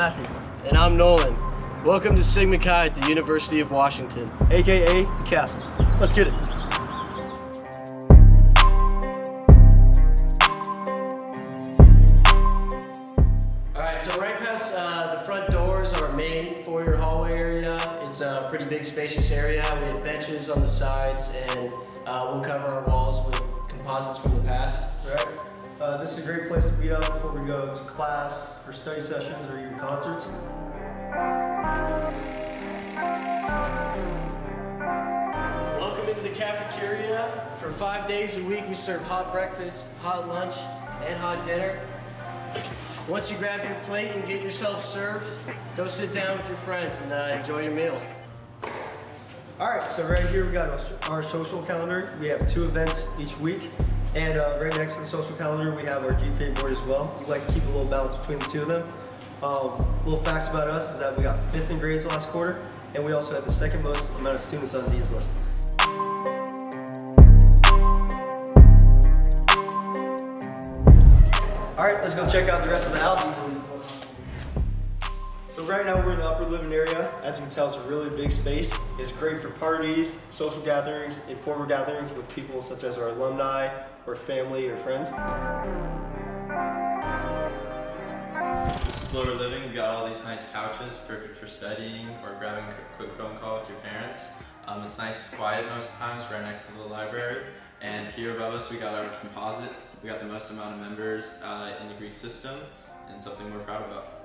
Matthew. And I'm Nolan. Welcome to Sigma Chi at the University of Washington. AKA the Castle. Let's get it. Alright, so right past the front doors, our main foyer hallway area. It's a pretty big spacious area. We have benches on the sides, and we'll cover our walls with composites from the past. Right. This is a great place to meet up before we go to class, or study sessions, or even concerts. Welcome into the cafeteria. For 5 days a week, we serve hot breakfast, hot lunch, and hot dinner. Once you grab your plate and get yourself served, go sit down with your friends and enjoy your meal. Alright, so right here we got our social calendar. We have 2 events each week. And right next to the social calendar, we have our GPA board as well. We'd like to keep a little balance between the 2 of them. Little facts about us is that we got 5th in grades last quarter, and we also had the 2nd most amount of students on D's list. Alright, let's go check out the rest of the house. So right now we're in the upper living area. As you can tell, it's a really big space. It's great for parties, social gatherings, informal gatherings with people such as our alumni, or family, or friends. This is lower living. We got all these nice couches, perfect for studying or grabbing a quick phone call with your parents. It's nice, quiet most of the times, right next to the library. And here above us, we got our composite. We got the most amount of members in the Greek system, and something we're proud about.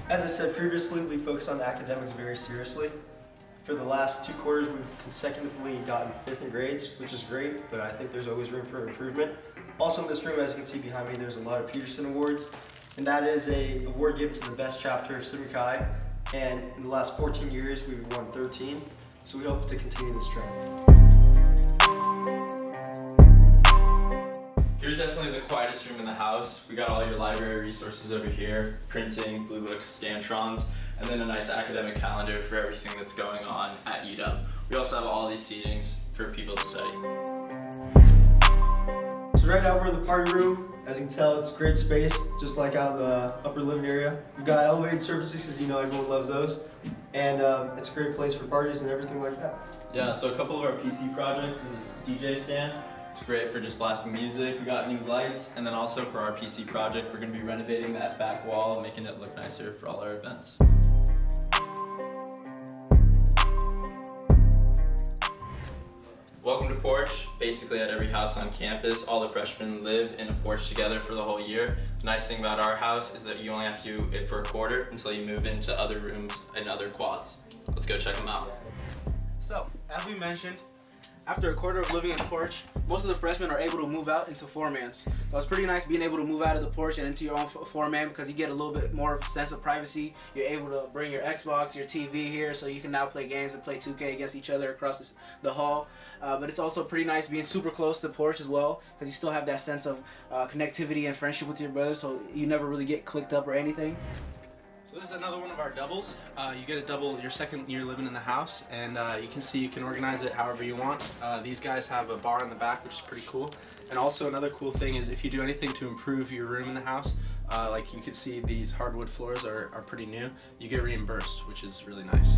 As I said previously, we focus on academics very seriously. For the last 2 quarters, we've consecutively gotten 5th in grades, which is great, but I think there's always room for improvement. Also in this room, as you can see behind me, there's a lot of Peterson Awards, and that is an award given to the best chapter of Sigma Chi. And in the last 14 years, we've won 13, so we hope to continue this trend. Here's definitely the quietest room in the house. We got all your library resources over here, printing, blue books, Scantrons, and then a nice academic calendar for everything that's going on at UW. We also have all these seatings for people to study. So right now we're in the party room. As you can tell, it's a great space, just like out in the upper living area. We've got elevated surfaces because you know everyone loves those. And it's a great place for parties and everything like that. Yeah, so a couple of our PC projects is this DJ stand. It's great for just blasting music. We got new lights, and then also for our PC project, we're going to be renovating that back wall and making it look nicer for all our events. Welcome to Porch. Basically at every house on campus, all the freshmen live in a porch together for the whole year. The nice thing about our house is that you only have to do it for a quarter until you move into other rooms and other quads. Let's go check them out. So, as we mentioned, after a quarter of living in Porch, most of the freshmen are able to move out into 4-mans. So it's pretty nice being able to move out of the Porch and into your own 4-man because you get a little bit more of a sense of privacy. You're able to bring your Xbox, your TV here, so you can now play games and play 2K against each other across the hall. But it's also pretty nice being super close to the Porch as well because you still have that sense of connectivity and friendship with your brothers, so you never really get clicked up or anything. So this is another one of our doubles. You get a double your 2nd year living in the house, and you can see you can organize it however you want. These guys have a bar in the back, which is pretty cool. And also another cool thing is if you do anything to improve your room in the house, like you can see these hardwood floors are pretty new, you get reimbursed, which is really nice.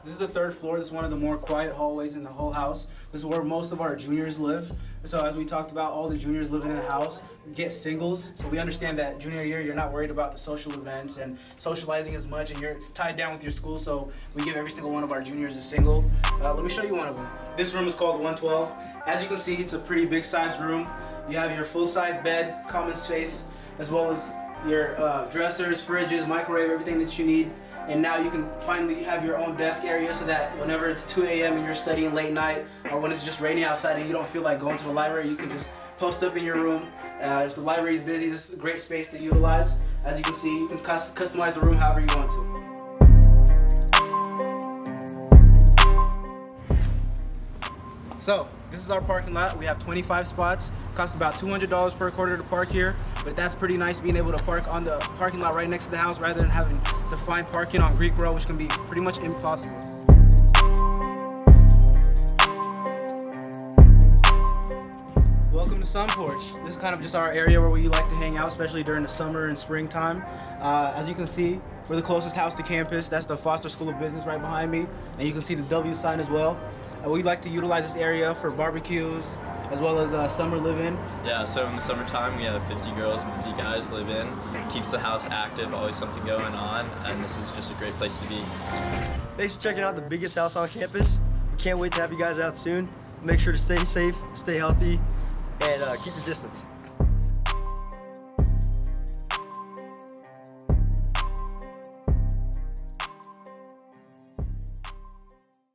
This is the 3rd floor. This is one of the more quiet hallways in the whole house. This is where most of our juniors live. So as we talked about, all the juniors living in the house get singles. So we understand that junior year, you're not worried about the social events and socializing as much, and you're tied down with your school. So we give every single one of our juniors a single. Let me show you one of them. This room is called 112. As you can see, it's a pretty big sized room. You have your full-size bed, common space, as well as your dressers, fridges, microwave, everything that you need. And now you can finally have your own desk area so that whenever it's 2 a.m. and you're studying late night, or when it's just raining outside and you don't feel like going to the library, you can just post up in your room. If the library is busy, this is a great space to utilize. As you can see, you can customize the room however you want to. So, this is our parking lot. We have 25 spots. Cost about $200 per quarter to park here, but that's pretty nice being able to park on the parking lot right next to the house rather than having to find parking on Greek Road, which can be pretty much impossible. Welcome to Sun Porch. This is kind of just our area where we like to hang out, especially during the summer and springtime. As you can see, we're the closest house to campus. That's the Foster School of Business right behind me. And you can see the W sign as well. We like to utilize this area for barbecues, as well as summer live-in. Yeah, so in the summertime we have 50 girls and 50 guys live in. Keeps the house active, always something going on, and this is just a great place to be. Thanks for checking out the biggest house on campus. We can't wait to have you guys out soon. Make sure to stay safe, stay healthy, and keep your distance.